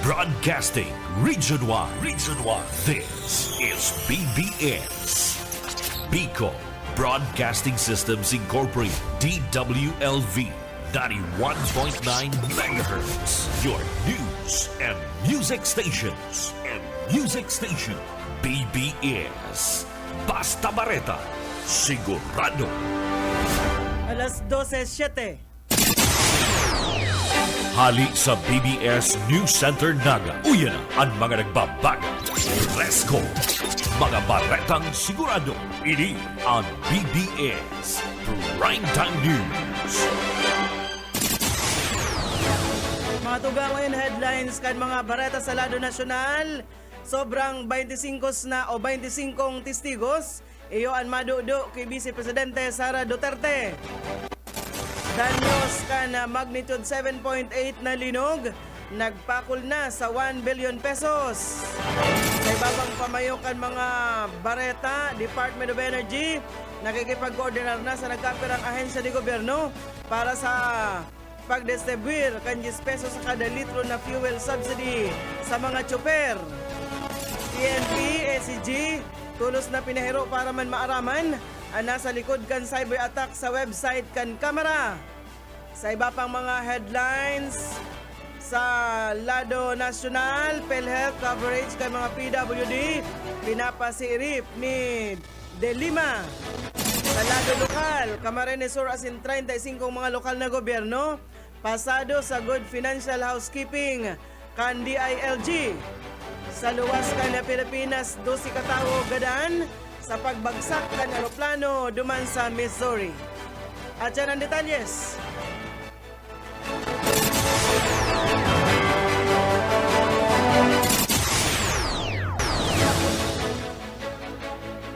Broadcasting Region 1. Region 1. This is BBS. Bicol Broadcasting Systems Incorporated. DWLV. 91.9 megahertz. Your news and music stations. BBS. Basta Bareta. Sigurado. Alas 12:07. Hali sa BBS News Center Naga. Uyan na ang mga nagbabaga. Presko. Mga baretang sigurado. Ini ang BBS Primetime News. Mga tuga ngayon headlines kan mga bareta sa lado nasyonal. Sobrang 25 na o 25 testigos. Iyo ang madudo kay Vice Presidente Sara Duterte. Danyos ka na magnitude 7.8 na linog, nagpakol na sa 1 billion pesos. Sa ibabang pamayokan mga bareta, Department of Energy, nakikipag-coordinar na sa nagkapirang ahensya de gobyerno para sa pagdistribuir kan 10 pesos sa kada litro na fuel subsidy sa mga tsoper. PNP, SCG, tulos na pinahiro para man maaraman ang nasa likod kan cyber attack sa website kan kamera. Sa iba pang mga headlines sa lado nasyonal, PhilHealth coverage kan mga PWD pinapasirip ni De Lima. Sa lado lokal, Camarines Sur as in 35 mga lokal na gobyerno pasado sa good financial housekeeping kan DILG. Sa luwas kan na Pilipinas, 12 katao gadan sa pagbagsak kan aeroplano duman sa Missouri. At yan ang detalyes.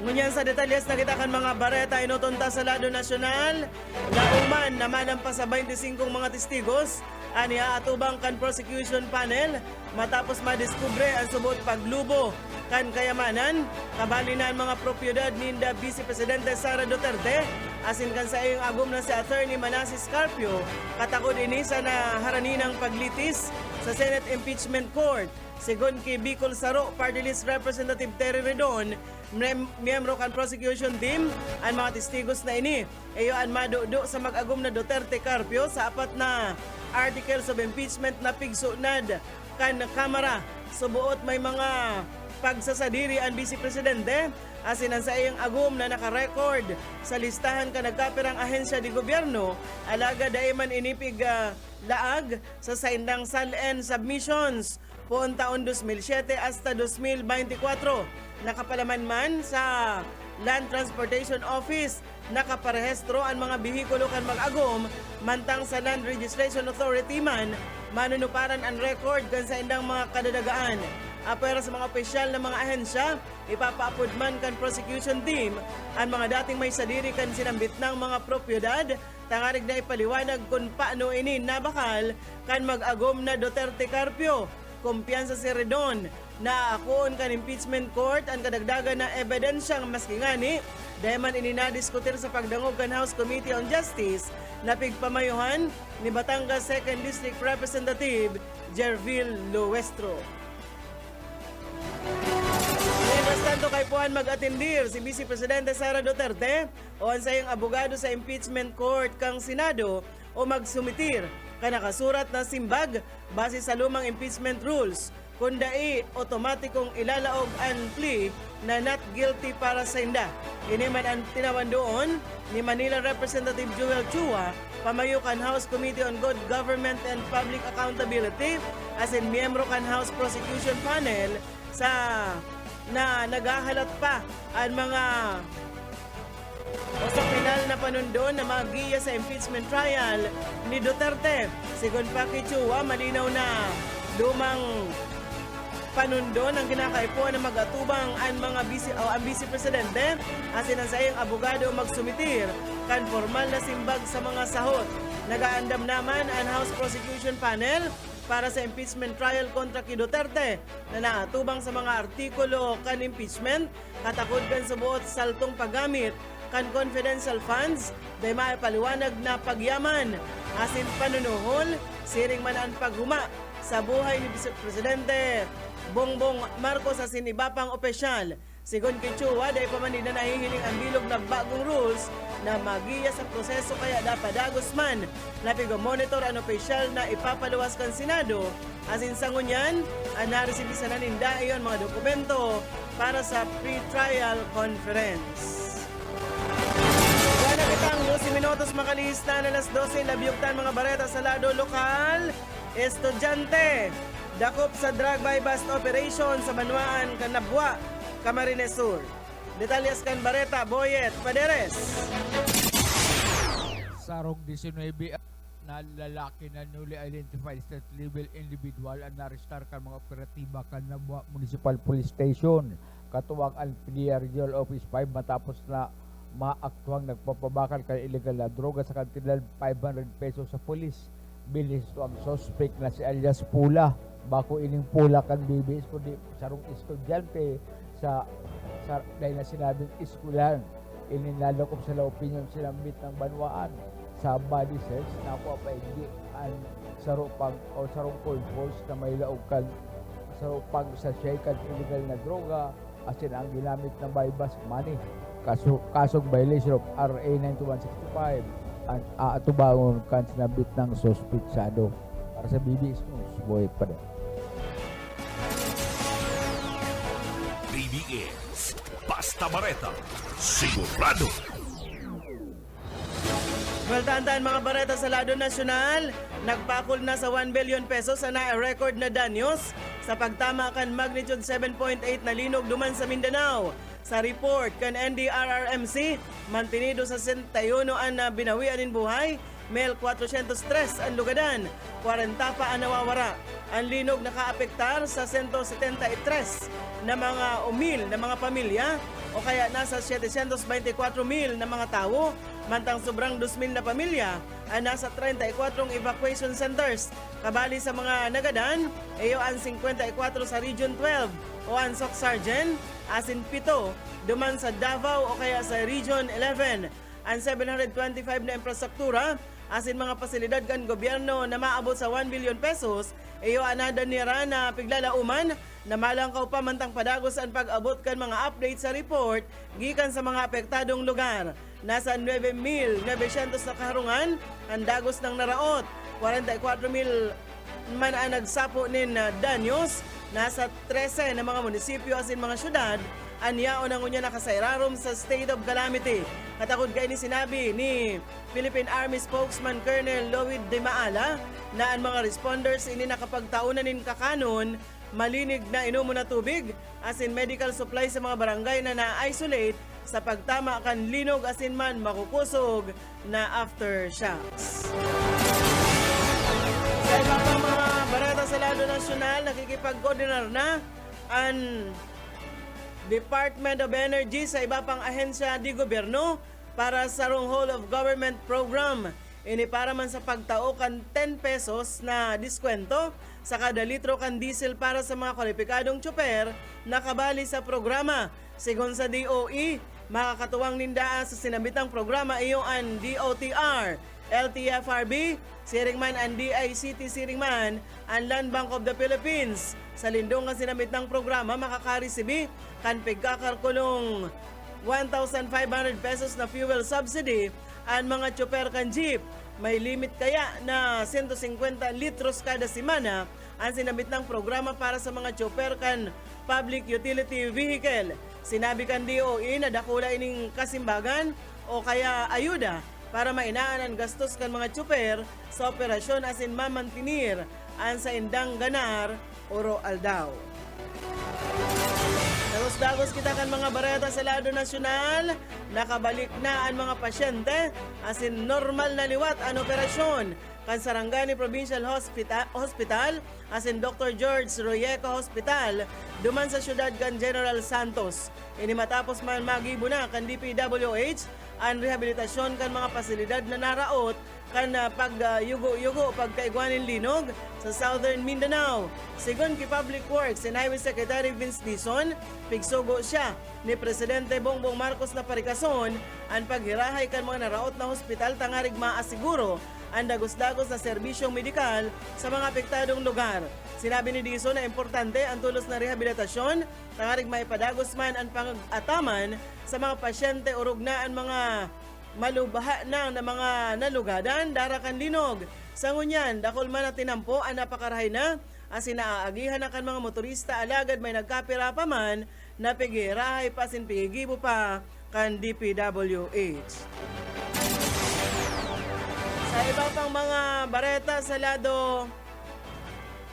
Ngunyan sa detalyes nakita kan mga bareta inutunta sa lado nasyonal. Nauman naman ang pa sa 25 mga testigos ani atubang kan prosecution panel matapos madiskubre ang subot paglubo kan kayamanan kabali na ang mga propiedad ni Vice Presidente Sara Duterte asin kan sa iyong agom na si Attorney Manasseh Scarpio katakod ini sa naharaninang paglitis sa Senate Impeachment Court. Sigon kay Bicol Saro Party List Representative Terry Redon, miyembro kan prosecution team, ang mga testigos na ini ayo ang madudo sa mag-agom na Duterte Carpio sa apat na articles of impeachment na pigsunad kan kamera. Subuot may mga pagsasadiri ang Vice Presidente asin ang sa iyang agom na nakarecord sa listahan ka nagkapirang ahensya di gobyerno alaga daiman inipig laag sa saindang salen submissions poon taon 2007 hasta 2024. Nakapalaman man sa Land Transportation Office nakaparehistro ang mga bihikulo kan mag-agom mantang sa Land Registration Authority man manunuparan ang record kan sa indang mga kadadagaan. Apera sa mga opisyal na mga ahensya, ipapaapod man kan prosecution team ang mga dating may sadiri kan sinambit ng mga propiedad, tangarig na ipaliwanag kung paano ini nabakal kan mag-agom na Duterte Carpio. Kumpiyansa si Redon na akoon kan impeachment court ang kadagdagan na ebidensyang maski ngani dahil man ininadiskutir sa pagdangog kan House Committee on Justice na pigpamayuhan ni Batangas 2nd District Representative Jervil Luestro. Mientras tanto kay puan mag-atendir si Vice Presidente Sara Duterte o ang sayang abogado sa impeachment court kang Senado o magsumitir ka nakasurat na simbag base sa lumang impeachment rules kundai otomatikong ilalaog ang plea na not guilty para sa inda. Ini man ang tinawan doon ni Manila Representative Joel Chua, pamayo kan House Committee on Good Government and Public Accountability as in miyembro kan House Prosecution Panel sa na naghahalat pa ang mga o sa final na panundon na magiya sa impeachment trial ni Duterte. Sigon pa kay Chua, malinaw na lumang panundon ang kinakaipuan na mag-atubang ang mga ang Vice Presidente asin ang sayang abogado magsumitir kan formal na simbag sa mga sahot. Nagaandam naman ang House Prosecution Panel para sa impeachment trial kontra kay Duterte na naatubang sa mga artikulo kan impeachment katakod kan subuot saltong paggamit kan confidential funds day maipaliwanag na pagyaman asin panunuhol siring man ang paghuma sa buhay ni Vice Presidente Bongbong Marcos sa iba pang opisyal. Sigon kay Chua, dahil pa man na nahihiling ang bilog na bagong rules na magiya sa proseso kaya dapat dagos man na monitor ang opisyal na ipapaluwas kan Senado. Asin sa ngunyan, nareceive sa naninda iyon mga dokumento para sa pre-trial conference. Wala kitang 12 minutos makalihis na alas 12 labyugtan mga bareta sa lado lokal. Estudyante, dakop sa drug buy bust operation sa Banwaan, Canabua, Camarines Sur. Detalyas kan Bareta, Boyet, Paderes. Sarong 19 na lalaki na newly identified state level individual ang narestar kan mga operatiba kan Nabua Municipal Police Station katuwang ang PDEA Regional Office 5 matapos na maaktuang nagpapabakal kay illegal na droga sa kantinal 500 pesos sa pulis. Bilis to ang suspect na si alias Pula. Bako ining Pula kan BBS kundi sarong estudyante sa dahil na sinabing iskulan. Ininalakop sa opinion sinambit ng Banwaan sa body search na ako pa hindi ang sarupang o sarong cold force na may laugkan sarupang sa shaykan illegal na droga asin ang ginamit na bypass money. Kasong violation of RA 9165 ang aatubangon kan sinabit ng suspitsado. Para sa BBS News, Boy pa rin. BBS, Basta Bareta, sigurado. Well, tandaan mga bareta sa lado nasyonal, nagpakol na sa 1 billion pesos ang na-record na danyos sa pagtama kan magnitude 7.8 na linog duman sa Mindanao. Sa report kan NDRRMC, mantinido sa 61 ang binawian in buhay, Mel 403 ang lugadan, 40 pa ang nawawara. Ang linog nakaapektar sa 173 na mga umil na mga pamilya o kaya nasa 724,000 na mga tao, mantang sobrang 2,000 na pamilya ang nasa 34 evacuation centers. Kabali sa mga nagadan, iyo ang 54 sa Region 12 o ang Soc-Sargen, asin 7 duman sa Davao o kaya sa Region 11. Ang 725 na infrastruktura, asin mga pasilidad kan gobyerno na maabot sa 1 billion pesos, iyo anada nira na piglalauman na malangkaw pa mantang padagos ang pag-abot kan mga update sa report gikan sa mga apektadong lugar. Nasa 9,900 na kaharungan ang dagos ng naraot, 44,000 man ang nagsapo nin danyos, nasa 13 na mga munisipyo asin mga syudad anyaon ang unya nakasairarom sa state of calamity. Katakod kay ni sinabi ni Philippine Army spokesman Colonel Lloyd De Maala na ang mga responders ini nakapagtaunan nin kakanon malinig na inumo na tubig asin medical supply sa mga barangay na na-isolate sa pagtama kan linog asin man makukusog na aftershocks. Sa iba pang mga barata sa lado nasyonal, nakikipag-coordinar na ang Department of Energy sa iba pang ahensya di gobyerno para sa whole of government program. Ini para man sa pagtao kan 10 pesos na diskwento sa kada litro kan diesel para sa mga kwalipikadong tsoper na kabali sa programa. Sigon sa DOE, makakatuwang nindaan sa sinabitang programa iyong ang DOTR, LTFRB, Siringman ang DICT Siringman, ang Land Bank of the Philippines. Sa lindong nga sinabit ng programa, makakaresibi kan pigkakalkulong 1,500 pesos na fuel subsidy ang mga tsoper kan jeep. May limit kaya na 150 litros kada semana ang sinabit ng programa para sa mga tsoper kan public utility vehicle. Sinabi kan DOE na dakula ining kasimbagan o kaya ayuda para mainaan ang gastos kan mga tsoper sa operasyon asin mamantinir ang sa indang ganar oro aldaw. Dagos kita kan mga bareta sa lado nasyonal, nakabalik na ang mga pasyente asin normal na liwat ang operasyon kan Sarangani Provincial Hospital asin Dr. George Royeco Hospital duman sa syudad kan General Santos. Ini matapos man magibo na kan DPWH ang rehabilitasyon kan mga pasilidad na naraot kan pag-yugo-yugo pagkaigwanin linog sa Southern Mindanao. Sigon ki Public Works and Highway Secretary Vince Dizon, pigsugo siya ni Presidente Bongbong Marcos na parikason ang paghirahay kan mga naraot na hospital tangarig maasiguro ang dagos-dagos na serbisyong medikal sa mga apektadong lugar. Sinabi ni Dizon na importante ang tulos na rehabilitasyon, tangarig maipadagos man ang pang-ataman sa mga pasyente o rugnaan mga malubaha na mga nalugadan, darakan linog. Sa ngunyan, dakol man na tinampo ang napakarahay na, asin naaagihan na kan mga motorista alagad may nagkapira pa man, na pigirahay pa sin pigigibo pa kan DPWH. Sa iba pang mga bareta sa lado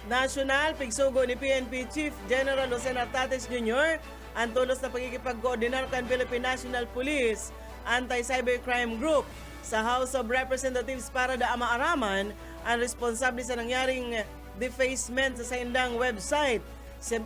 national, pigsugo ni PNP Chief General Jose Nartates Jr. ang tulos na pagkikipag-koordinar kan Philippine National Police Anti-Cybercrime Group sa House of Representatives para da maaraman ang responsable sa nangyaring defacement sa saindang website.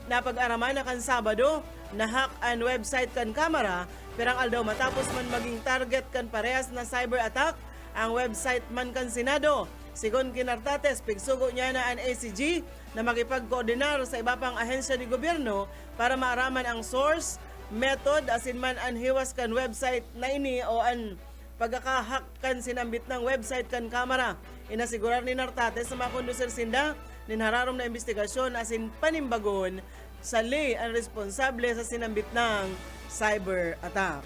Napag-araman na kan Sabado, na-hack ang website kan kamera, perang aldaw matapos man maging target kan parehas na cyber attack ang website man kan Senado. Sigon Kinartates, pigsugo niya na ang ACG na makipag-koordinar sa iba pang ahensya ni gobyerno para maaraman ang source, method, asin man ang hiwas kan website na ini o ang pagkakahack kan sinambit ng website kan kamera. Inasigurar ni Nartates sa mga konduser sinda ninhararom na investigasyon asin panimbagon sa lay ang responsable sa sinambit ng cyber attack.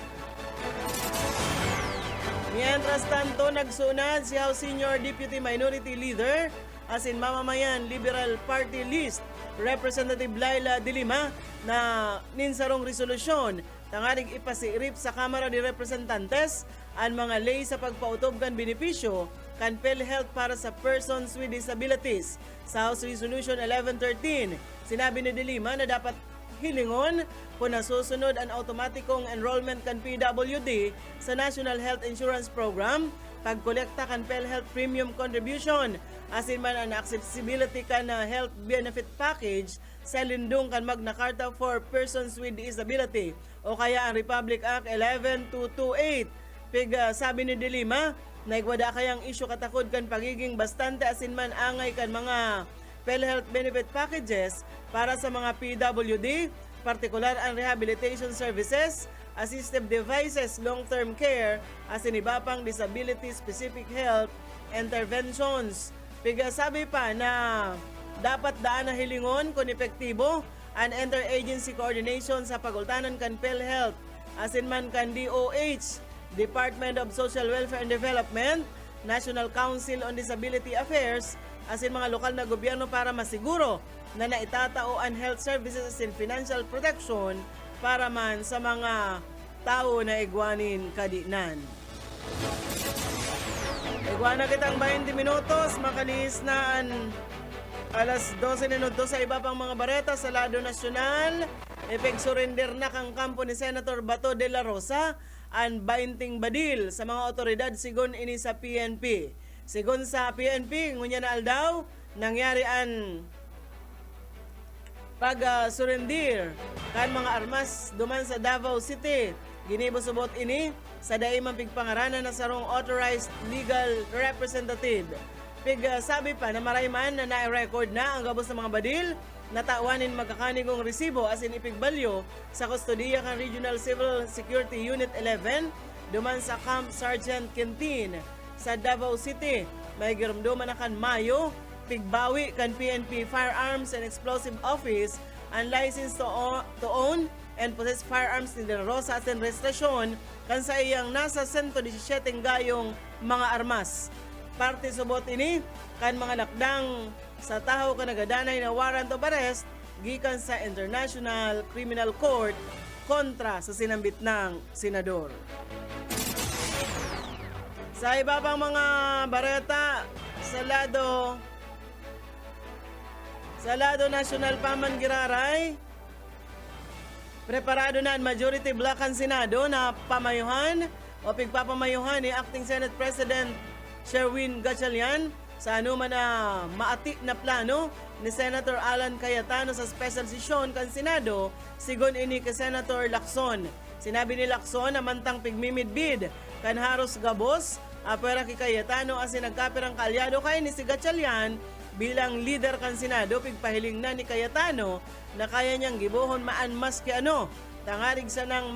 Mientras tanto, nagsunad si House Senior Deputy Minority Leader asin mamamayan Liberal Party List Representative Laila de Lima na ninsarong resolusyon tangarig ipasirip sa Kamara de Representantes ang mga lay sa pagpautob kan benepisyo kan PhilHealth para sa persons with disabilities. Sa House Resolution 1113, sinabi ni De Lima na dapat hilingon kung nasusunod ang automatikong enrollment kan PWD sa National Health Insurance Program, pagkolekta kan PhilHealth Premium Contribution, asin man ang accessibility kan health benefit package sa lindung kan Magna Carta for Persons with Disability o kaya ang Republic Act 11228. Sabi ni De Lima, naigwada kayang isyu katakod kan pagiging bastante asin man angay kan mga PhilHealth benefit packages para sa mga PWD, partikular ang rehabilitation services, assistive devices, long-term care, asin iba pang disability-specific health interventions. Sabi pa na dapat daan na hilingon kung epektibo ang interagency coordination sa pagultanan kan PhilHealth, asin man kan DOH, Department of Social Welfare and Development, National Council on Disability Affairs, asin mga lokal na gobyerno para masiguro na naitatao ang health services asin financial protection para man sa mga tao na igwanin kadinan. Igwana kitang 20 minutos, makalis na ang alas 12 minuto sa iba pang mga bareta sa lado nasyonal. Epeg-surrender na kang kampo ni Senator Bato de la Rosa ang 20 badil sa mga otoridad sigon ini sa PNP. Sigon sa PNP, ngunya na aldaw, nangyari ang pag-surrender kan mga armas duman sa Davao City. Ginibusubot ini sa daimang pigpangaranan na sarong authorized legal representative. Sabi pa na marayman na na-record na ang gabos ng mga badil natawanin magkakanigong resibo asin ipigbalyo sa kustodiya kan Regional Civil Security Unit 11 duman sa Camp Sergeant Quintin sa Davao City. May girumduman na kan Mayo, pigbawi kan PNP Firearms and Explosive Office ang license to own and possess firearms ni De La Rosa atin registrasyon kan sa iyang nasa 117 gayong mga armas. Parte subot ini kan mga lakdang sa tahaw ka nagadanay na warrant of arrest gikan sa International Criminal Court kontra sa sinambit ng senador. Sa iba pang mga bareta sa lado nasyonal paman giraray, preparado na ang majority block ang Senado na pamayuhan o pigpapamayuhan ni Acting Senate President Sherwin Gatchalian sa anuman na maati na plano ni Senator Alan Cayetano sa special session kan Senado sigon ini kay Senator Lacson. Sinabi ni Lacson na mantang pigmimidbid kan haros gabos apera kay Cayetano asin nagkapirang kaalyado kay ni si Gatchalian bilang leader kan Senado. Pigpahiling na ni Cayetano na kaya niyang gibuhon maan maski ano tangarig sa nang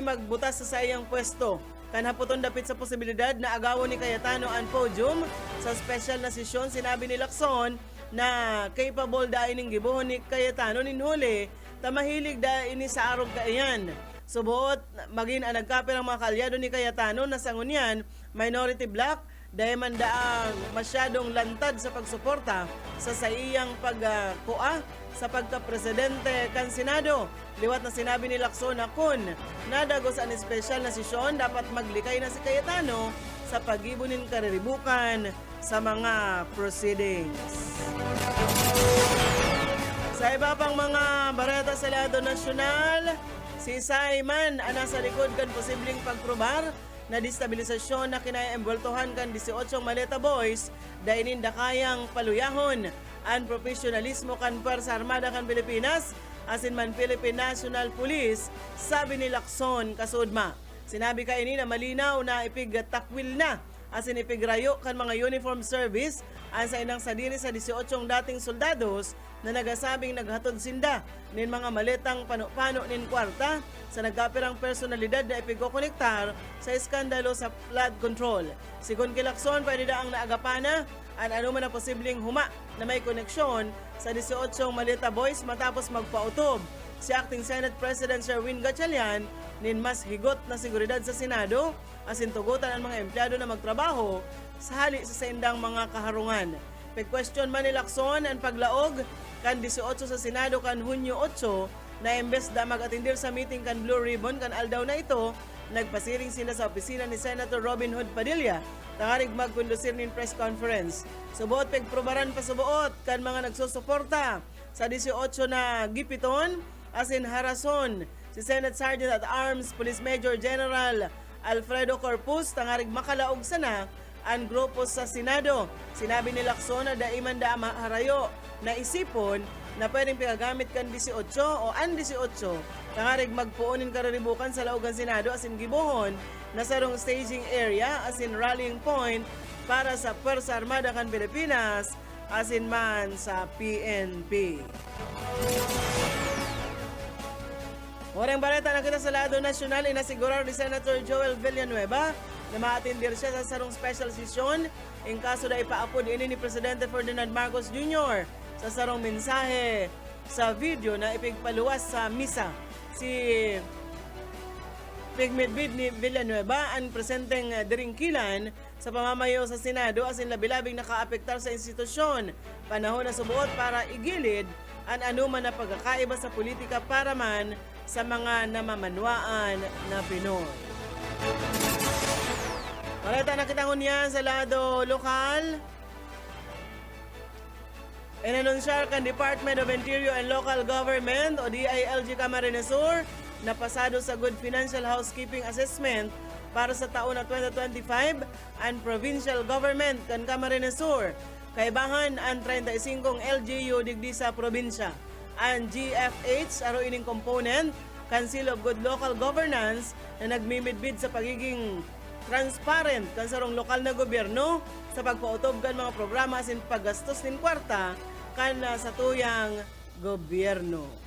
magbutas sa sayang pwesto kan haputon dapit sa posibilidad na agawon ni Cayetano ang podium sa special na sesyon. Sinabi ni Lacson na capable dahil ning gibuhon ni Cayetano ninhuli tamahilig dahil ini sa arog kaayan. Subuot maging ang nagkapir ang mga kalyado ni Cayetano na sangunyan minority black dahil man daang masyadong lantad sa pagsuporta sa iyang pagkuha sa pagka-presidente kan Senado. Liwat na sinabi ni Lacson na kun nadagos ang espesyal na sesyon, dapat maglikay na si Cayetano sa pag-ibunin kariribukan sa mga proceedings. Sa iba pang mga bareta sa lado nasyonal, si Simon ang nasa likod kan posibleng pagprobar na destabilisasyon na kinaiembultuhan kan 18 Maleta Boys dahil ninda kayang paluyahon ang profesionalismo kan Pwersa Armada kan Pilipinas asin man Philippine National Police, sabi ni Lacson kasudma. Sinabi ka ini na malinaw na ipigtakwil na asin ipigrayo kan mga uniform service ang sa inang sadiri sa 18 dating soldados na nagasabing naghatod sinda nin mga maletang pano-pano nin kwarta sa nagkapirang personalidad na ipigkokonektar sa iskandalo sa flood control. Sigon kay Lacson, pwede daang naagapana ang anuman na posibleng huma na may koneksyon sa 18 Maleta Boys matapos magpautob si Acting Senate President Sherwin Gatchalian nin mas higot na seguridad sa Senado asin tugutan ang mga empleyado na magtrabaho sa hali sa sendang mga kaharungan. Pag-question man ni Lacson ang paglaog kan 18 sa Senado kan Hunyo 8 na imbes da mag-atindir sa meeting kan Blue Ribbon kan aldaw na ito, nagpasiring sila sa opisina ni Senator Robin Hood Padilla tangarig magkondusir nin press conference. Subuot pagprobaran pa subuot kan mga nagsusuporta sa 18 na gipiton asin harason si Senate Sergeant at Arms Police Major General Alfredo Corpus tangarig makalaog sana ang grupo sa Senado. Sinabi ni Lacson na daiman da maharayo na isipon na pwedeng pinagamit kan 18 o an 18 tangarig magpuunin kararibukan sa laogan Senado asin gibuhon na sarong staging area asin rallying point para sa Pwersa Armada kan Pilipinas asin man sa PNP. Moreng baleta na kita sa lado nasyonal, inasigurar ni Senator Joel Villanueva na maatindir siya sa sarong special session in kaso na ipaapod ini ni Presidente Ferdinand Marcos Jr. sa sarong mensahe sa video na ipigpaluwas sa misa. Si Pigmidbid ni Villanueva ang presenteng diringkilan sa pamamayo sa Senado asin labilabing nakaapektar sa institusyon. Panahon na subuot para igilid ang anuman na pagkakaiba sa politika para man sa mga namamanwaan na Pinoy. Malita na kitang niya sa lado lokal. Inanunsyar kan Department of Interior and Local Government o DILG Camarines Sur na pasado sa Good Financial Housekeeping Assessment para sa taon na 2025 ang Provincial Government kan Camarines Sur. Kaibahan ang 35 LGU digdi sa probinsya. Ang GFH aro ining component Council of Good Local Governance na nagmimidbid sa pagiging transparent kan sarong lokal na gobyerno sa pagpautob kan mga programa asin paggastos nin kwarta kan sa tuyang gobyerno.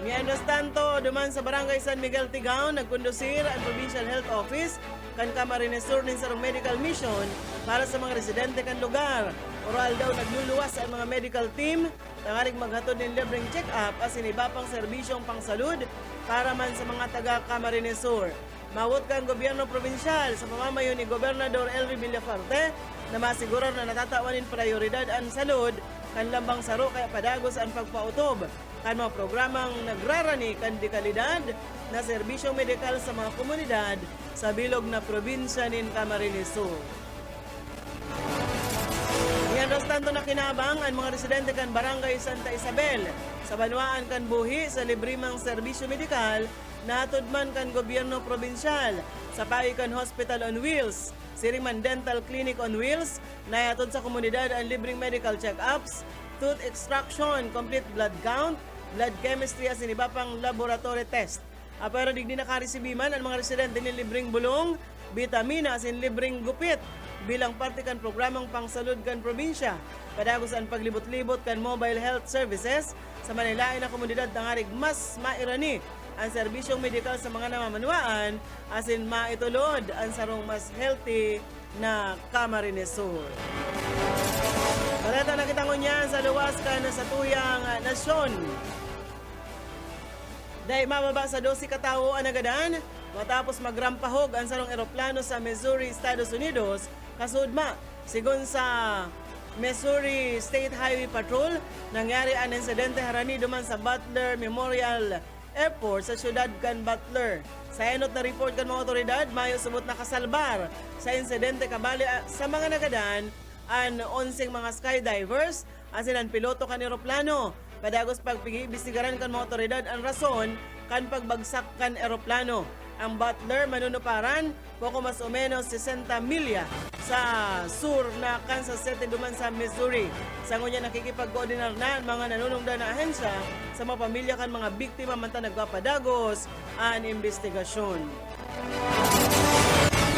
Mientras tanto, duman sa Barangay San Miguel Tigao, nagkondusir ang Provincial Health Office kan Camarines Sur nin sarong medical mission para sa mga residente kan lugar. Oral daw nagluluwas ang mga medical team tangarig maghatod ng libreng check-up asin iba pang serbisyong pangsalud para man sa mga taga Camarines Sur. Mawot kang gobyerno probinsyal sa pamamayo ni Gobernador Elvi Villafarte na masigurar na natatawanin prioridad ang salud kan lambang saro kaya padagos ang pagpautob kan mga programang nagrarani kan dekalidad na serbisyong medikal sa mga komunidad sa bilog na probinsya nin Camarines Sur. Mientras tanto na kinabang ang mga residente kan Barangay Santa Isabel sa banwaan kan buhi sa librimang serbisyo medikal na atudman kan gobyerno probinsyal sa Paikan Hospital on Wheels, Siriman Dental Clinic on Wheels na atod sa komunidad ang libreng medical check-ups, tooth extraction, complete blood count, blood chemistry as iba pang laboratory test. Pero digdi nakaresibiman ang mga residente ni libreng bulong, vitamina as in libreng gupit bilang parte kan programang pangsalud kan probinsya. Padagos ang paglibot-libot kan mobile health services sa Manilain na komunidad tangarig mas mairani ang serbisyong medikal sa mga namamanuan asin maitulod ang sarong mas healthy na Camarines Sur. Balita na kitang unyan sa luwas kan sa tuyang nasyon. Dahil mababa sa 12 katao ang nagadan matapos magrampahog ang sarong eroplano sa Missouri, Estados Unidos, kasudma. Sigon sa Missouri State Highway Patrol, nangyari ang insidente harani duman sa Butler Memorial Airport sa syudad kan Butler. Sa enot na report kan mga otoridad, mayo subot na kasalbar sa insidente kabali sa mga nagadan ang 11 mga skydivers asin ang piloto kan eroplano. Padagos pagpigi-imbestigaran kan mga otoridad ang rason kan pagbagsak kan eroplano. Ang Butler manunuparan poko mas o menos 60 milya sa sur na Kansas City duman sa Missouri. Sa ngunya nakikipag-koordinar na ang mga nanunungdan na ahensya sa mga pamilya kan mga biktima manta nagpapadagos ang investigasyon.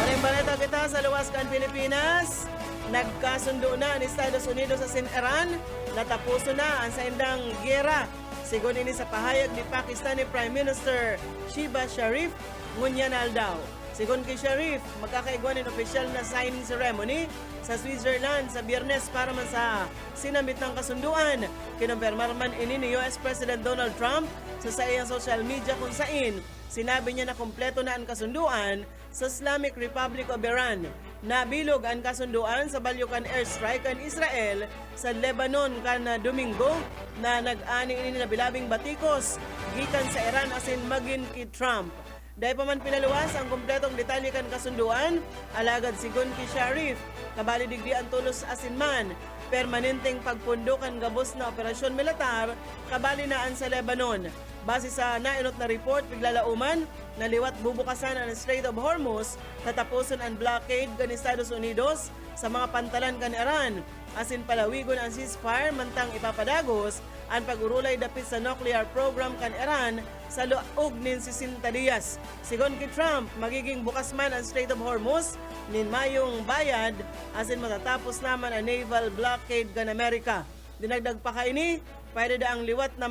Maring balita kita sa luwas kan Pilipinas. Nagkasundo na ang Estados Unidos sa Iran. Natapuso na ang saindang giyera. Sigon ini sa pahayag ni Pakistani Prime Minister Shehbaz Sharif, ngunya na aldaw. Sigon kay Sharif, magkakaigwan ng opisyal na signing ceremony sa Switzerland sa Biyernes para man sa sinamit ng kasunduan. Kinumpirmar man ini ni US President Donald Trump sa iyang social media kung sain sinabi niya na kompleto na ang kasunduan sa Islamic Republic of Iran. Nabilog ang kasunduan sa balyukan airstrike kan Israel sa Lebanon kan Domingo na nag-ani ini na bilabing batikos gikan sa Iran asin magin ki Trump. Dahil pa man pinaluwas ang kumpletong detalye kan kasunduan, alagad sigon ki Sharif, kabali digdi ang tulos asin man, permanenteng pagpundo kan gabos na operasyon militar, kabali naan sa Lebanon. Base sa nainot na report, biglalauman, naliwat bubukasan ang Strait of Hormuz, tatapusan ang blockade kan Estados Unidos sa mga pantalan kan Iran, asin palawigon ang ceasefire mantang ipapadagos ang pag-urulay dapit sa nuclear program kan Iran sa luog nin 60 días. Sigon ki Trump, magiging bukas man ang Strait of Hormuz nin mayong bayad asin matatapos naman ang naval blockade kan Amerika. Dinagdag pa kaini, pwede da ang liwat na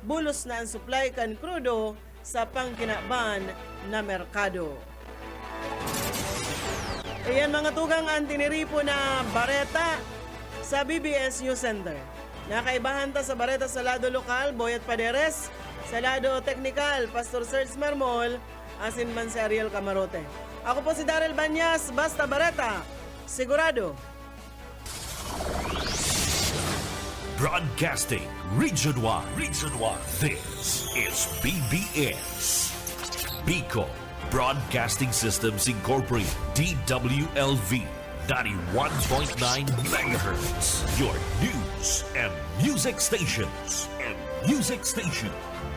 bulos na ang supply kan krudo sa pangkinaban na merkado. Ayan mga tugang ang tiniripo na bareta sa BBS News Center. Nakaibahan ta sa bareta sa lado lokal, Boyet Paderes, sa lado teknikal, Pastor Serge Marmol, asin man si Ariel Camarote. Ako po si Daryl Banyas, basta bareta, sigurado. Broadcasting Region 1. Region 1. This is BBS. Bicol Broadcasting Systems Incorporated. DWLV 91.9 megahertz. Your news and music stations.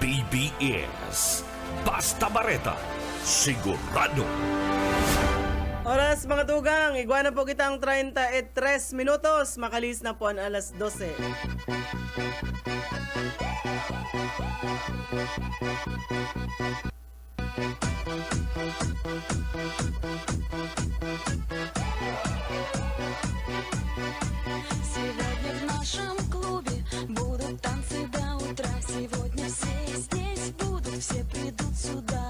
BBS. Basta Bareta. Sigurado. Oras mga tugang, iguana po kitang 33 minutos, makalis na po ang alas 12. Сегодня в нашем клубе будут танцы до утра. Сегодня все здесь будут, все придут сюда.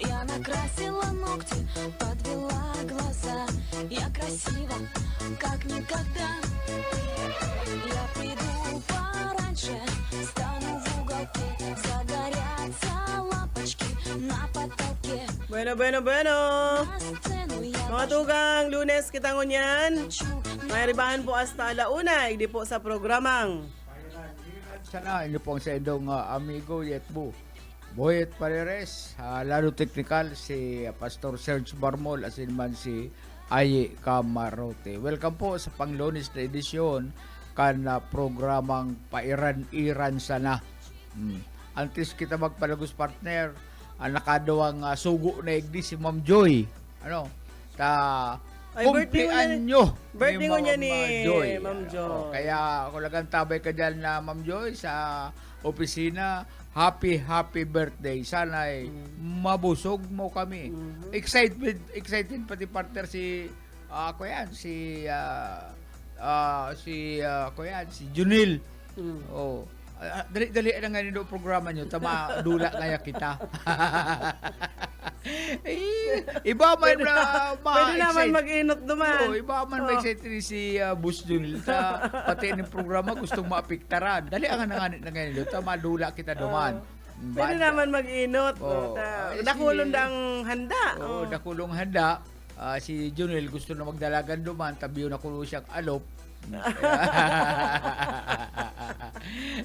Я накрасила ногти, подвела глаза. Я красива, как никогда. Я приду пораньше, стану в уголке. Загорятся лампочки на потолке. Bueno. На сцену я Mga tugang, Lunes kitang unyan. May ribahan po hasta alauna, hindi po sa programang. Sana inyo pong sa indong amigo Yetbu. Boyet Pareres, lalo technical si Pastor Serge Barmol asin man si Aye Camarote. Welcome po sa panglunes na edisyon kan programang Pairan-Iran sana. Antes kita magpalagos partner, nakadawang sugo na igdi si Ma'am Joy. Ano? Ay, birthday ko niya ni Ma'am Joy. Kaya ako lang tabay ka dyan na Ma'am Joy sa opisina. Happy birthday. Sana ay mabusog mo kami. Excited pati partner si si Junil. Oh, Dali-dali na nga nito programa nyo. Tama, dula ngaya kita. Iba man na Pwede naman mag-inot duman. iba man ma-excited si Boss Junil. Pati ng programa gustong maapiktaran. Dali ang nanganit na ngayon. Tama, dula kita duman. Pwede naman mag-inot. Nakulong ang handa. Oo, nakulong handa. Si Junil gusto na magdalagan duman. Tabi yun nakulo siyang alop.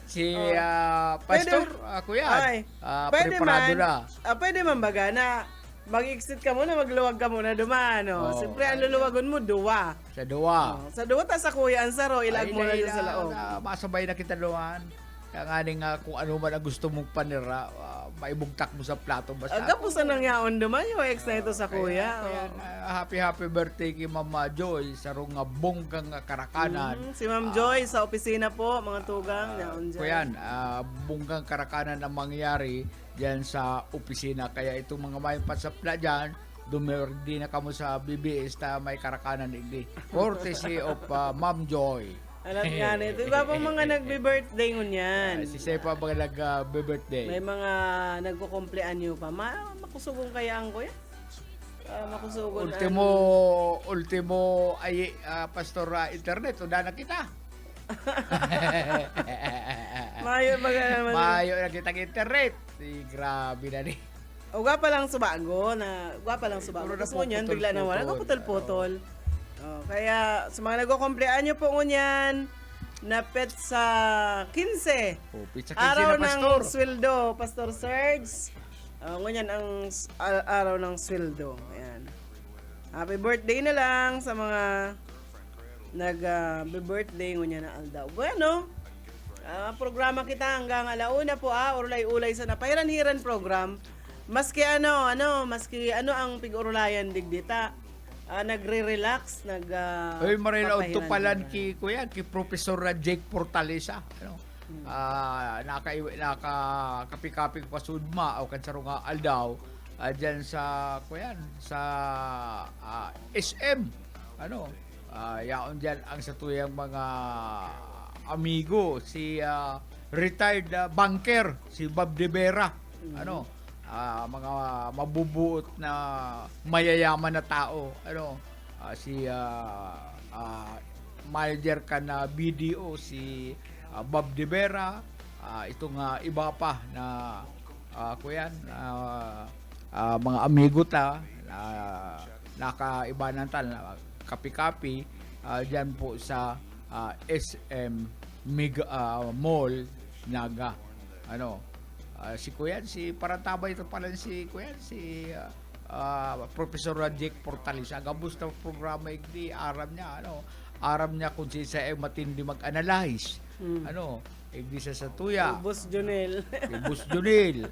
Si Pastor, ako yan. Pwede Preparado man. na. Pwede man baga na mag-exit ka muna, magluwag ka muna duman. Siyempre, ang luluwagon mo, duwa. Sa duwa. Sa duwa, ta sa kuya, ang saro, ilag mo na dyan sa laog. Masabay na kita duman. Kaya nga nga kung ano man ang gusto mong panira, maibugtak mo sa plato basta. Kapusan ng yaon duman, yung ex na ito sa kuya. Happy birthday kay Mama Joy sa rong bonggang karakanan. Si Ma'am Joy sa opisina po, mga tugang. Yaon dyan. Kuyan, bonggang karakanan ang mangyari diyan sa opisina. Kaya itong mga may pasapla diyan, dumirdi na kamo sa BBS ta may karakanan igdi. Courtesy of Ma'am Joy. Alam nga nito. Iba pa mga nagbe-birthday ngunyan. Si Sepa ba nag-birthday? May mga nagko-kumpleanyo pa. Makusugong kaya ang kuya? Makusugon. Ultimo ay Pastor internet. Tunda na kita. Mayo baga naman. Mayo na kita internet. Grabe na ni. O pa lang subago na pa lang subago. Puro na Kasi ngunyan bigla na wala. Kaputol-putol. Kaya sa mga nagko-kumpleanyo po ngunyan, napet sa 15. Pizza Araw na Pastor. ng sweldo, Pastor Serge. Ngunyan ang araw ng sweldo. Ayan. Happy birthday na lang sa mga nag-birthday ngunyan na aldaw. Bueno, programa kita hanggang alauna po urulay-ulay sa napairan-hiran program. Maski ano ang pig-urulayan digdita. Nagre-relax, Ay, marilaw to palan ki kuya, ki Professor Jake Portalesa, naka-kapi-kapi pasudma o kansaro nga aldaw diyan sa kuyan sa SM yaon diyan ang sa tuyang mga amigo si retired banker si Bob De Vera mga mabubuot na mayayaman na tao si manager ka na BDO si Bob De Vera itong iba pa na kuyan mga amigo ta nakaiba ng tal kapi-kapi dyan po sa SM Mall Naga si Kuyan, si Parantabay ito pala si Kuyan, si Professor Jake Portalisa. Gabos na programa igdi, aram niya kung siya matindi mag-analyze. Igdi sa tuya. Boss Junel. Boss Junel.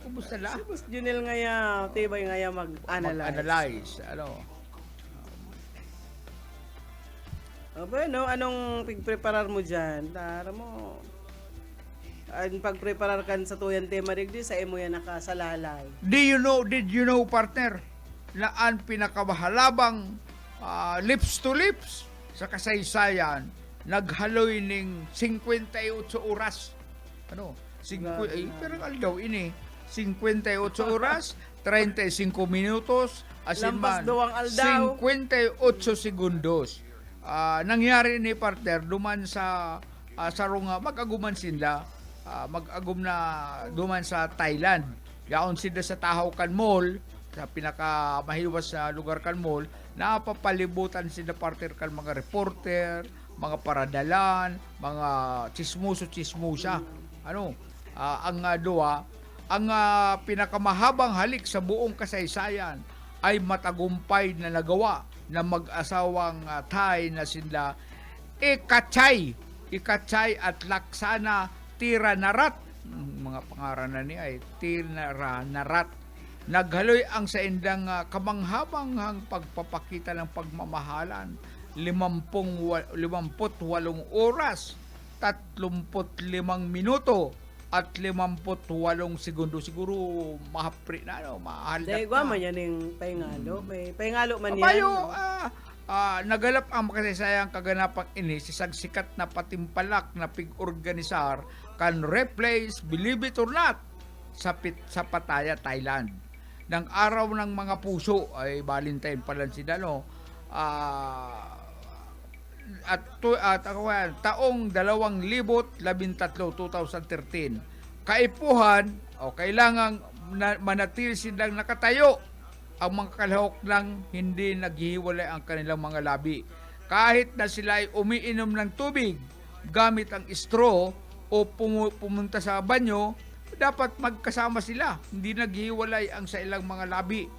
Kumusta la? Si Boss Junel ngaya, tibay ngaya mag-analyze. Bueno, anong pigpreparar mo dyan? Tara mo. Ang pagpreparar kan sa tuyan tema digdi sa imo yan nakasalalay. Did you know partner na ang pinakamahalabang lips to lips sa kasaysayan naghaloy ning 58 oras. Pero aldaw ini 58 oras 35 minutos asin Lampas man duwang aldaw 58 segundos. Nangyari ni partner duman sa sarunga mag-aguman sila mag-agum na duman sa Thailand. Yaon sila sa Tahaw-kan Mall, sa pinakamahiwas sa lugar kan mall, napapalibutan sila partner kan mga reporter, mga paradalan, mga chismoso-chismosa. Ang duwa, ang pinakamahabang halik sa buong kasaysayan ay matagumpay na nagawa ng mag-asawang Thai na sila Ikachay at Laksana Tiranarat, mga pangaran ni ay Tiranarat. Naghaloy ang sa indang kamanghamanghang pagpapakita ng pagmamahalan 58 oras 35 minuto at 58 segundo. Siguro mahapri na mahaldat Dahil man yan yung pahingalo. May pahingalo man yan. Abayo, nagalap ang makasaysayang kaganapang ini sa sikat na patimpalak na pig-organisar kan replace, believe it or not, sa Pattaya, Thailand. Ng araw ng mga puso ay Valentine pala sila, no? Taong 2013, 2013, kaipuhan o kailangang manatili silang nakatayo ang mga kalahok ng hindi naghihiwalay ang kanilang mga labi. Kahit na sila ay umiinom ng tubig gamit ang straw o pumunta sa banyo, dapat magkasama sila. Hindi naghihiwalay ang sa ilang mga labi.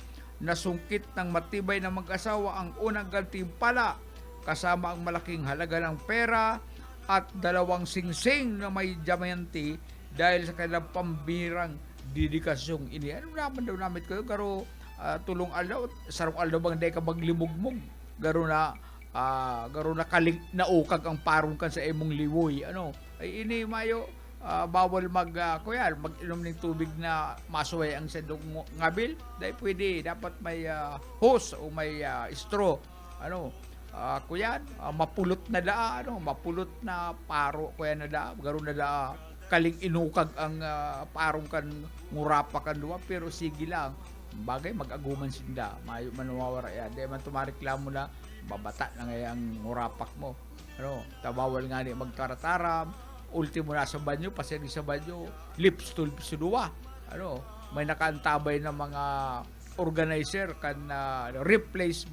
Nasungkit ng matibay na mag-asawa ang unang gantimpala kasama ang malaking halaga ng pera at 2 singsing na may diamante dahil sa kanilang pambirang dedikasyong ini. Ano naman daw namit ko? Garo tulong aldaw, sarong aldaw bang day ka maglimugmog. Garo na kaling naukag ang parong kan sa imong liwoy. Ano? Ay ini mayo bawal mag-inom ng tubig na masuway ang sendong ngabil. Dahil pwede, dapat may hose o may straw. Ano? Mapulot na daa, mapulot na paro kuya na daa, garo na daa kaling inukag ang parong kan ngurapa kan duwa, pero sige lang bagay mag-aguman sinda mayo manawawara yan, di man tumareklamo na babata na ngayang ngurapak mo, tabawal nga ni magtarataram, ultimo na sa banyo, paseri sa banyo, lips to lips duwa, may nakaantabay na mga organizer kan replace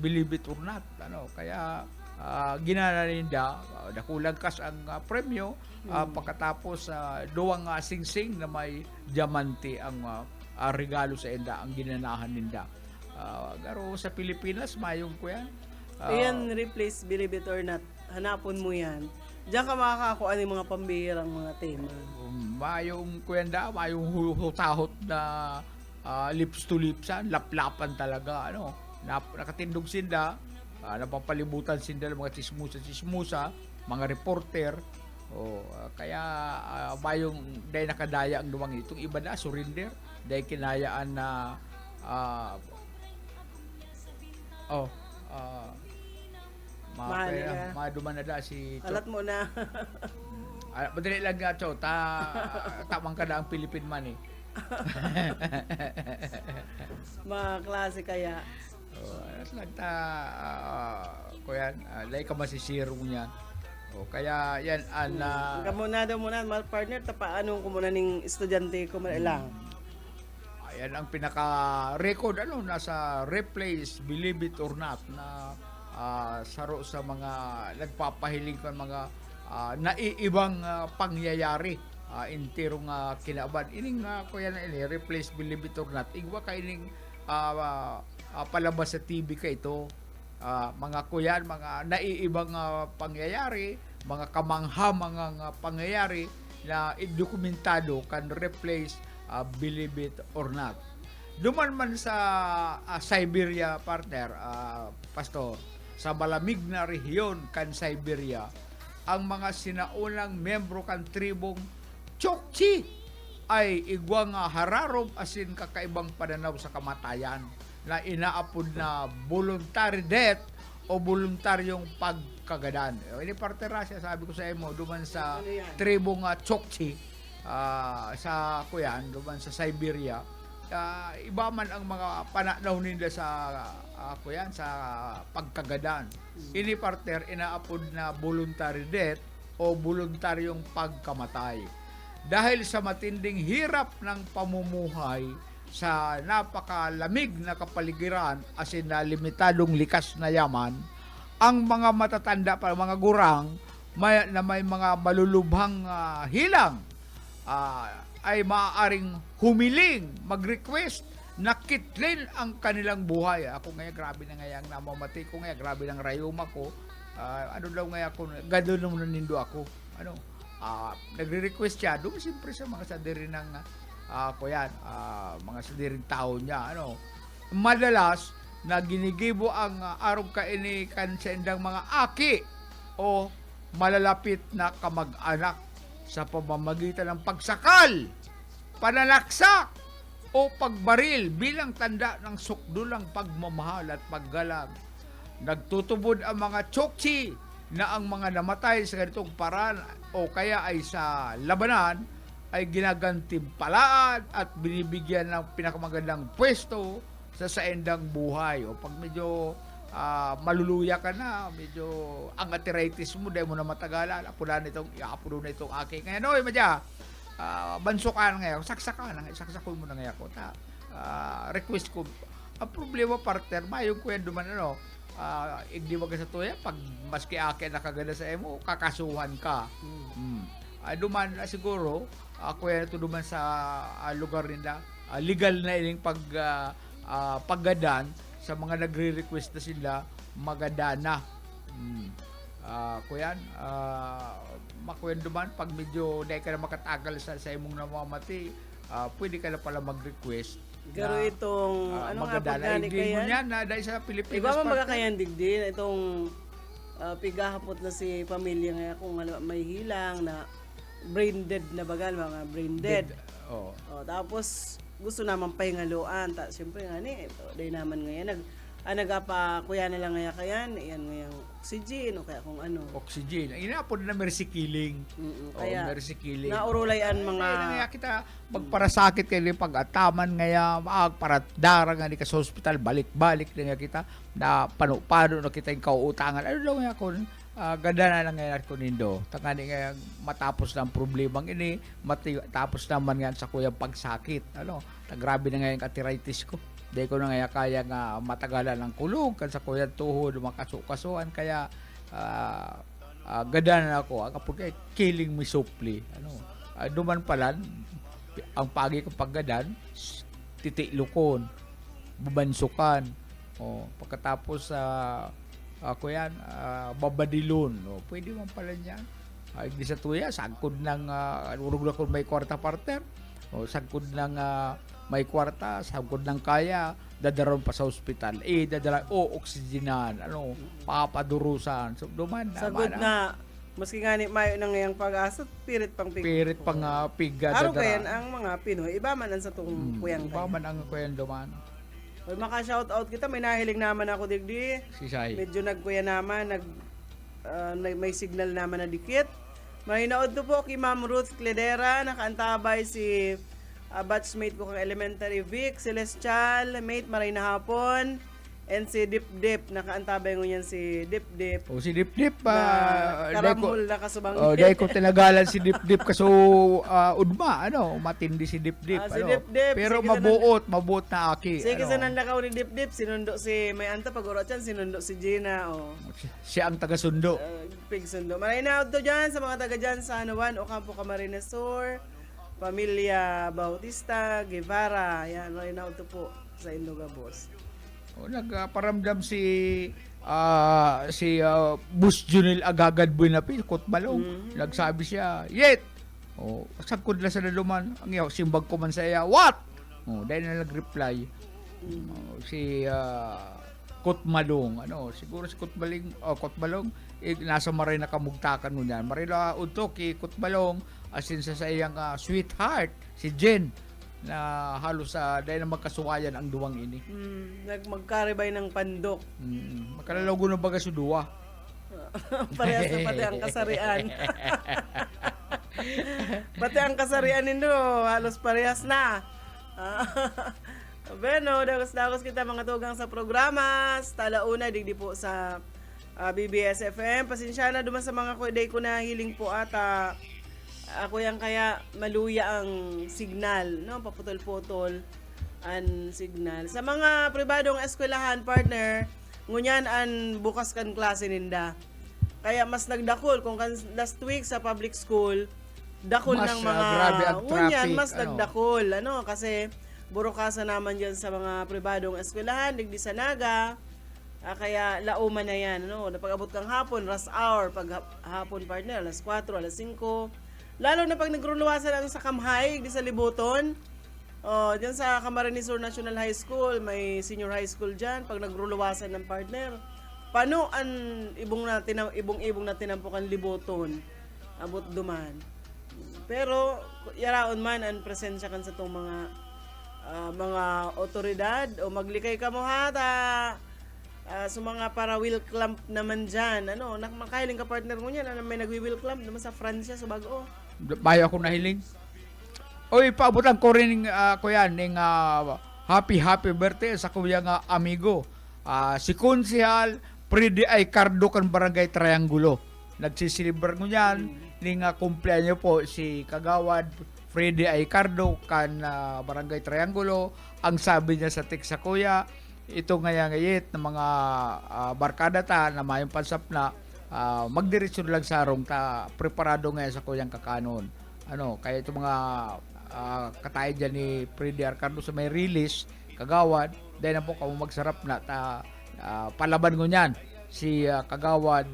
believe it or not, kaya ginana ninda nakulang kas ang premyo pagkatapos duwang singsing na may diamante ang regalo sa inda ang ginanahan ninda. Garo sa Pilipinas mayong kuya Ayan, replace, believe it or not. Hanapon mo yan. Diyan ka makakakuha ng mga pambihirang mga tema. Mayong kuyanda, mayong hutahot na lips to lips, laplapan talaga, nakatindog sinda, napapalibutan sinda ng mga chismusa, mga reporter, kaya mayong dahil nakadaya ang duwang itong iba na, surrender, dahil kinayaan na maduman na da si Chot. Alat mo na. Madali lang nga, Chot, tamang ka na ang Philippine man eh. Mga klase kaya. Kuya, lay ka masisiro niya. Kaya yan, Kamunado muna, mga partner, tapaanong ko muna ng estudyante ko lang. Ayan ang pinaka-record, nasa replace, believe it or not, na saro sa mga nagpapahiling kan mga naiibang pangyayari intirong kinaban. Ining kuya na ini, replace, believe it or not, igwa ka ining palabas sa TV ka ito. Mga kuyan, mga naiibang pangyayari, mga kamangha, mga pangyayari na dokumentado kan replace, believe it or not. Duman man sa Siberia, partner, pastor, sa malamig na rehiyon kan Siberia, ang mga sinaunang membro kan tribong Chukchi ay igwang hararom asin kakaibang pananaw sa kamatayan na inaapod na voluntary death o voluntaryong pagkagadan. Ini parte rasya, sabi ko sa imo, duman sa tribong Chukchi, sa kuyan, duman sa Siberia, iba man ang mga pananaw nila sa kuyan, sa pagkagadan. Ini partner, inaapod na voluntary death o voluntaryong pagkamatay. Dahil sa matinding hirap ng pamumuhay sa napakalamig na kapaligiran asin na limitadong likas na yaman, ang mga matatanda pa, mga gurang may mga malulubhang hilang ay maaaring humiling, mag-request na kitlin ang kanilang buhay. Ako ngayon, grabe na ngayang namamati ko ngayon, grabe ng rayuma ko. Gado naman nindo ako. Nagre-request siya, doon siyempre sa mga sadiri ng mga sadiring tao niya. Madalas na ginigibo ang araw kaini kan sa indang mga aki o malalapit na kamag-anak sa pamamagitan ng pagsakal, pananaksak, o pagbaril bilang tanda ng sukdulang pagmamahal at paggalang. Nagtutubod ang mga Chokchi na ang mga namatay sa ganitong paraan o kaya ay sa labanan ay ginagantimpalaan at binibigyan ng pinakamagandang pwesto sa saendang buhay. O pag medyo maluluya ka na, medyo ang arthritis mo, dahil mo na matagalan, apuno na itong aking. Ngayon, oy, madya, banso ka na ngayon, saksakon mo na ngayon ko. Request ko, ang problema, partner, mayong kwento man, hindi wag sa tuya, pag maski akin nakaganda sa emo, kakasuhan ka. Duman siguro, kuya ito duman sa lugar nila, legal na ining paggadan sa mga nagre-request na sila, maganda na. Kuya, makuyan duman, pag medyo dahil ka na makatagal sa imong namamati, pwede ka na pala mag-request. Pero itong, ano nga pagdani kaya? Yan na dahil sa Pilipinas. Iba man magkakayan digdin, itong pigahapot na si pamilya nga kung may hilang na brain dead na bagal, mga brain dead. Oh. Tapos gusto naman pahingaluan. Siyempre nga dahil naman ngayon nagapa kuya na lang ngaya kayan, iyan ngayang oxygen o kaya kung ano. Oxygen. Ang inapod na mercy killing. Kaya mercy killing. naurulayan mga Kaya kita pagparasakit kayo pag-ataman ngaya para darang nga ka sa hospital, balik-balik na nga kita na pano na kita yung kauutangan. Ano lang nga kun ganda na lang ngayon ko nindo. Tangani nga matapos ng problemang ini, matapos naman nga sa kuyang pagsakit. Grabe na nga yung arthritis ko. Dahil ko na nga kaya nga matagalan ng kulog kan sa kuyang tuhod, makasukasuan. Kaya ganda na ako. Ang kapag killing me softly. Duman pala, ang pagi ko paggadan, titiklukon, bubansukan. Pagkatapos ako yan, babadilon. Pwede man pala niyan. Hindi sa tuya, sangkod ng urog na kung may kwarta partner. Sangkod ng may kwarta, sangkod ng kaya, dadaron pa sa ospital. Dadala, oxygenan, papadurusan. So, duman na. sagod na. Maski nga ni mayo na ngayang pag-asa, pirit pang piga. Araw kayan ang mga Pinoy, iba man ang sa itong kuyang Iba man ang kuyang duman. Hoy, maka-shoutout kita, may nahiling naman ako digdi. Si Sai. Medyo nagkuya naman, may signal naman na dikit. May naod po kay Ma'am Ruth Cledera, nakaantabay si batchmate ko kang elementary Vic, Celestial, mate maray na hapon, and si Dip Dip, nakaantabay ko yan si Dip Dip. Si Dip Dip, karamol na kasubang. dahil ko tinagalan si Dip Dip kaso udma, matindi si Dip Dip. Si Dip Dip. Pero mabuot na aki. Sige, sa nandakaw ni Dip Dip, sinundo si May Anta, pag-urot yan, sinundo si Gina. Siya ang taga-sundo. Pigsundo. Maray na to dyan sa mga taga dyan sa Anuan, Ocampo, Camarines Sur, Pamilya Bautista, Guevara. Yan, maray na to po sa Indoga, boss. Nagparamdam si Bus Junil Agagad Buenapi, Kotbalong. Nagsabi siya, "Yet." Sagkod la sa naluman. Ang iyo, simbag ko man sa iya, "What?" Dahil na nag-reply. Si Kotmalong, siguro si Kotbalong, nasa maray na kamugtakan mo niyan. Marila udto kay Kotbalong, asin sa iyang sweetheart, si Jen, na halos dahil na magkasuwayan ang duwang ini. Magkaribay ng pandok. Makalalago na baga sa duwa. Parehas na pati ang kasarian. Pati ang kasarian nindo, halos parehas na. Beno, dagos kita mga tugang sa programa. Talauna, digdi po sa BBS FM. Pasensya na duman sa mga day ko na hiling po ata. Ako yan kaya maluya ang signal, paputol-putol ang signal. Sa mga pribadong eskwelahan, partner, ngunyan ang bukas kan klase ninda. Kaya mas nagdakol kung last week sa public school, dakol mas, ng mga grabe ang ngunyan, traffic, mas nagdakol. Kasi burukasa naman dyan sa mga pribadong eskwelahan, digdi sa Naga. Kaya lauman na yan. Napag-abot kang hapon, rush hour, pag hapon partner, alas 4, alas 5. Lalo na pag nagruluwasan ang sa Kamhay, di sa Libuton. Diyan sa Camarines Sur National High School, may senior high school diyan. Pag nagruluwasan ng partner, paano ang ibong na tinampukan Libuton? Abot duman. Pero yaraon man ang presensya kan sa tong mga mga otoridad o maglikay ka mo hata sa mga para wheel clamp naman dyan. Ano, makahiling ka partner mo niyan, ano, may nagwi-wheel clamp naman sa Francia, sa Bago. Bayo ako nahiling. Oy, paabutan ko rin kuya ning happy birthday sa kuya nga amigo. Si Konsehal Freddy ay Cardo kan Barangay Triangulo. Nagsisilibrar mo yan ning kumpleanyo po si Kagawad Freddy ay Cardo kan Barangay Triangulo. Ang sabi niya sa text sa kuya, ito ngayit ng mga barkada ta na mayong pansap na magdiretso lang sa arong ta preparado ngayon sa kuyang kakanon. Ano, kaya itong mga katay dyan ni Freddy Arcardo sa may release, Kagawad, dahil na po kamo magsarap na ta palaban ko niyan si Kagawad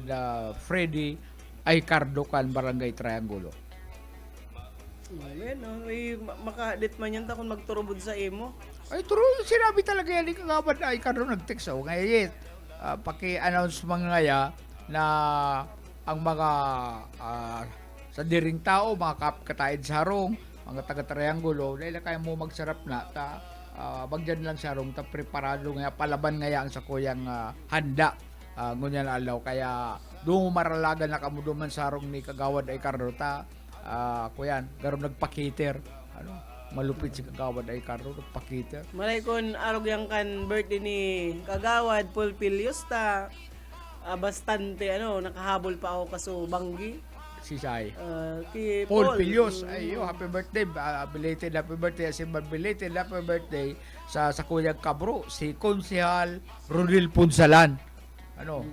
Freddy ay Cardo kan Barangay Triangulo. Amen, makadit man yan ta kung magturubod sa imo. Ay, true. Sinabi talaga yan ni Kagawad ay Cardo nag-text. Ngayon, paki-announce mga ngaya na ang mga sa diring tao, mga kapkataid sa harong, mga taga-triangulo, dahil kaya mo magsarap na, bagyan lang sa harong, ta preparado nga, palaban ngaya ang sa kuyang handa, ngunyan alaw. Kaya, doon maralagan na kamo duman sa harong ni Kagawad ay Cardo, kuyan, garong nagpakiter, malupit si Kagawad ay Cardo, nagpakiter. Malay kon arog yang kan birthday ni Kagawad Pulpilios ta bastante nakahabol pa ako kaso banggi. Si Sai. Kay Paul Pilios, happy birthday, belated happy birthday, belated happy birthday sa Kuyang Kabro, si Konsehal Rodil Punsalan,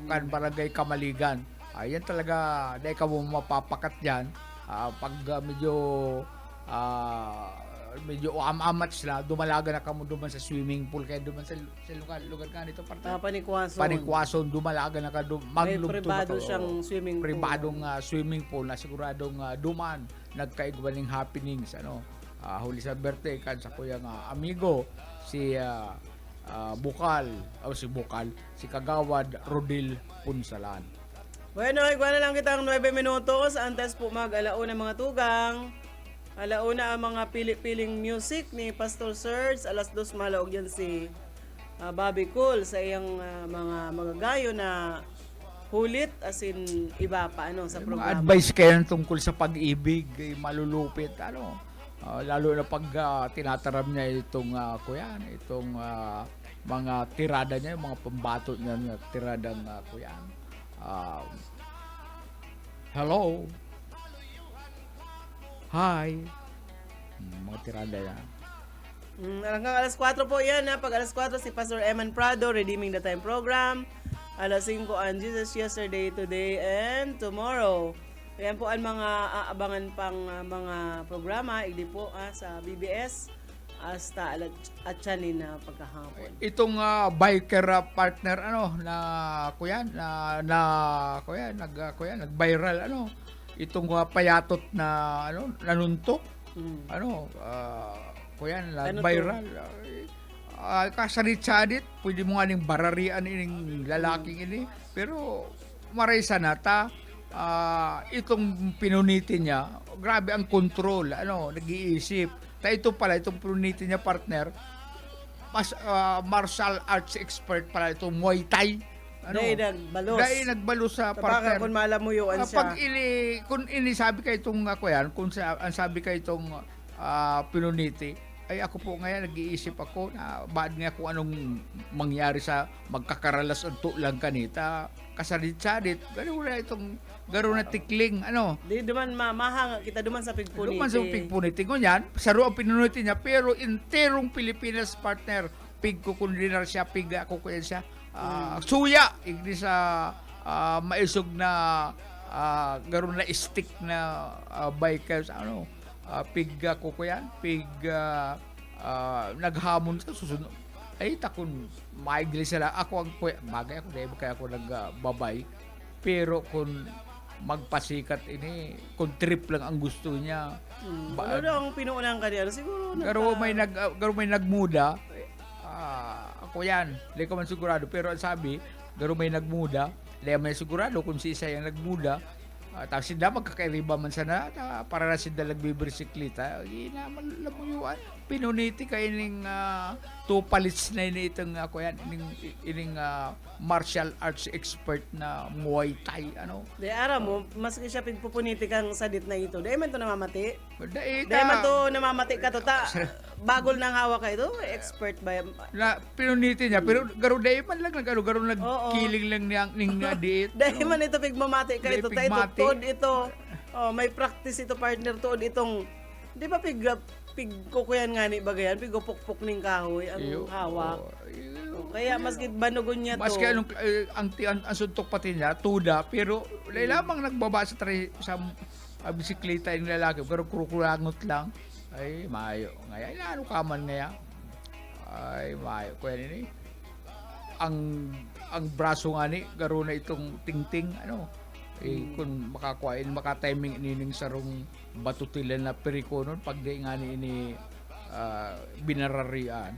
kan Barangay Kamaligan. Ayan talaga, dahil ka mo mapapakat yan, pag medyo amats na, dumalaga na kamo duman sa swimming pool, kaya duman sa lugar ka nito, Panikwason, dumalaga na ka, maglugto na ka. May privado siyang swimming pool. Pribadong swimming pool na siguradong duman, nagkaigwaling happenings, huli sa birthday kan sa kuya nga amigo, si si Kagawad Rodil Punsalan. Bueno, igwa na lang kitang 9 minutos, antes po mag-alauna mga tugang. Alauna ang mga pili-piling music ni Pastor Serge. Alas 2 malaog yan si Bobby Cool sa iyang mga magagayo na hulit as in iba pa sa programa. Advice kayo tungkol sa pag-ibig, malulupit, lalo na pag tinataram niya itong itong mga tirada niya, mga pambato niya, tiradang hello, hi, mga tirada yan. Hanggang alas 4 po yan. Pag alas 4 si Pastor Eman Prado, Redeeming the Time Program. Alas 5 ang Jesus Yesterday, Today, and Tomorrow. Ayan po ang mga aabangan pang mga programa. Igdi po sa BBS hasta atyanin na pagkahapon. Itong biker partner nag-viral itong payatot na nanuntok nag-viral kasarit-sarit pwede mo nga ning bararian ining lalaking ini pero maraysa na itong pinunitin niya grabe ang control nag-iisip ito pala itong pinunitin niya partner martial arts expert pala itong Muay Thai Dahil nagbalos sa partner. Baka kung malamuyuan siya. Kung sabi ka itong sabi ka itong pinuniti, ay ako po ngayon nag-iisip ako na baad nga kung anong mangyari sa magkakaralas unto lang kanita. Kasarit-sarit. Garo na tikling. Di duman mahanga kita duman sa pigpuniti. Duman sa pigpuniti. Ngunyan, saro ang pinuniti niya, pero interong Pilipinas partner. Pig ko kundi na siya, pig ako kuya siya. Suya igdi sa maisog na garon na stick na bikers pig kukuyan pig naghamon sa susunod ay takon maigli sila ako ang bagay ako dahil kaya ako nagbabay pero kung magpasikat ini kung trip lang ang gusto niya ano ang pinuunang kanila siguro garo may nagmuda ako yan, hindi ko man sigurado. Pero ang sabi, garo may nagmuda, hindi man sigurado kung si isa yung nagmuda, Tapos sila magkakairiba man sana para na sila nagbibirsiklita. Ginamalamuyan. Pinuniti kayo ng tupalits na ini itong ako yan. Ining martial arts expert na Muay Thai. Ano? Di ara mo, maski siya pigpupuniti kang sadit na ito. Dahil man to namamati. Dahil Dahil man to namamati ka to ta. Bagol nang hawak ka ito. Expert ba? na pinuniti niya pero garo dahil man lang garo nagkiling lang ning diet. Dahil man ito pigmamati ka ito. Ta ito, Pigmati. tuod ito. Oh, may practice ito partner tuod itong. Di ba pigkukuyan nga ni bagayan, pigupukpuk ning kahoy ang hawak. Kaya maski banugon niya to. Maski anong ang suntok pati niya tuda pero lamang nagbaba sa bisikleta yung lalaki pero kurukulangot lang. Ay maayo. Ngaya ano ka man ngaya. Ay maayo ko yan ini. Ang braso nga ni garo na itong tingting ano. Kung maka-timing inining sarong batutilan na periko nun pag di nga ni binararian.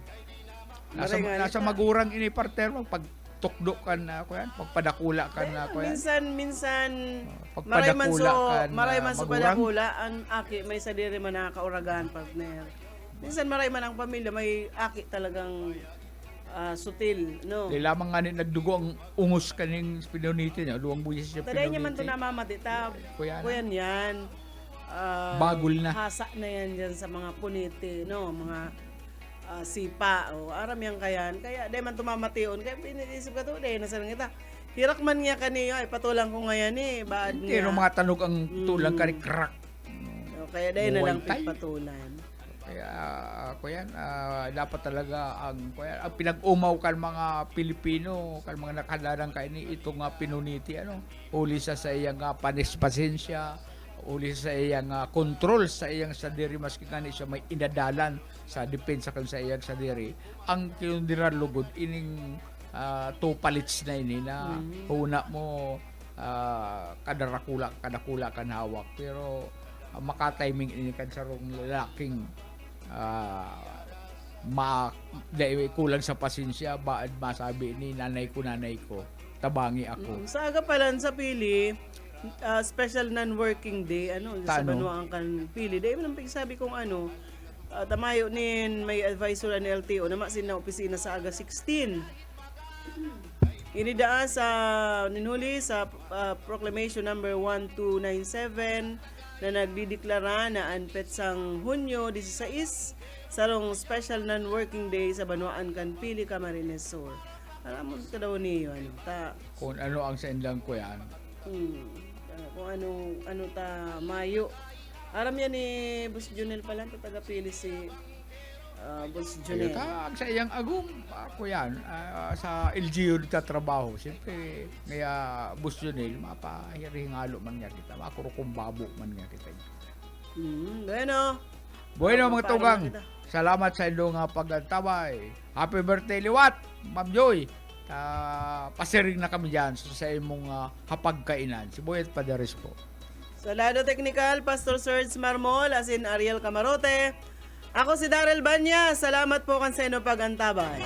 Nasa magurang ini partner pag tukdo kan na ako yan, pagpadakula kan na ako yan. Minsan Pagpadakula maray man sa magurang. padakula ang aki may sadiri man nakakauragan partner. Minsan maray man ang pamilya may aki talagang sutil, no? Di lamang nga ni nagdugo ang ungos kaning pinuniti niya, luwang buwis siya Taday niya man pinuniti. to namamati ta. Kuya na. Kuyan yan. Bagol na. Hasa na yan dyan sa mga puniti, no? Mga sipa. O, aram yan kayan. Kaya dahil man tumamation. Kaya piniisip ka to, dahil nasa lang kita. Hirak man niya kaniyo, ay patulang ko ngayon eh. Baad Hindi niya. no mga tanog ang tulang kani crack. O, kaya dahil na lang Muay Thai. pagpatulan. Kaya ako yan, dapat talaga ang pinag-umaw kan mga Pilipino, kan mga nakadarang kaini itong pinuniti ano, uli sa iyang pasensya, uli sa iyang control sa iyang sadiri maski kani siya may inadalan sa depensa kan sa iyang sadiri. Ang kinundiran lugod ining tupalits na ini na una mo kadakula kan hawak pero maka-timing ini kan sarong lalaking kulang sa pasensya baad masabi ni nanay ko tabangi ako. Sa aga palan sa pili, special non-working day, ano, sa Tano? Banuang kan pili. Dahil man sabi kong ano, tamayo nin may advisor ang LTO na masin na opisina sa aga 16. Inidaan sa ninhuli sa proclamation number 1297 na nagdideklara na ang petsang Hunyo 16 sarong special non-working day sa Banuan kan Pili, Camarines Sur. Alam mo ka daw niyo ano ta Kung ano ang sa inlang ko yan. kung ano ta Mayo. Aram yan ni Boss Junel pala ta taga Pili si Boss Junel. Ang sa iyang agum, ako yan, sa LGU nagtatrabaho. Siyempre, ngaya bus yun mapahirihingalo man nga kita, makurukumbabo man nga kita. Bueno. Bueno mga Paano tugang, kita? salamat sa inyong pagtabay. Happy birthday Liwat, Ma'am Joy. Pasiring na kami dyan sa imong hapagkainan. Si Boyet Padares po. Sa Lado Technical, Pastor Serge Marmol, as in Ariel Camarote. Ako si Darrell Banya. Salamat po kan sa inyo pag-antabay.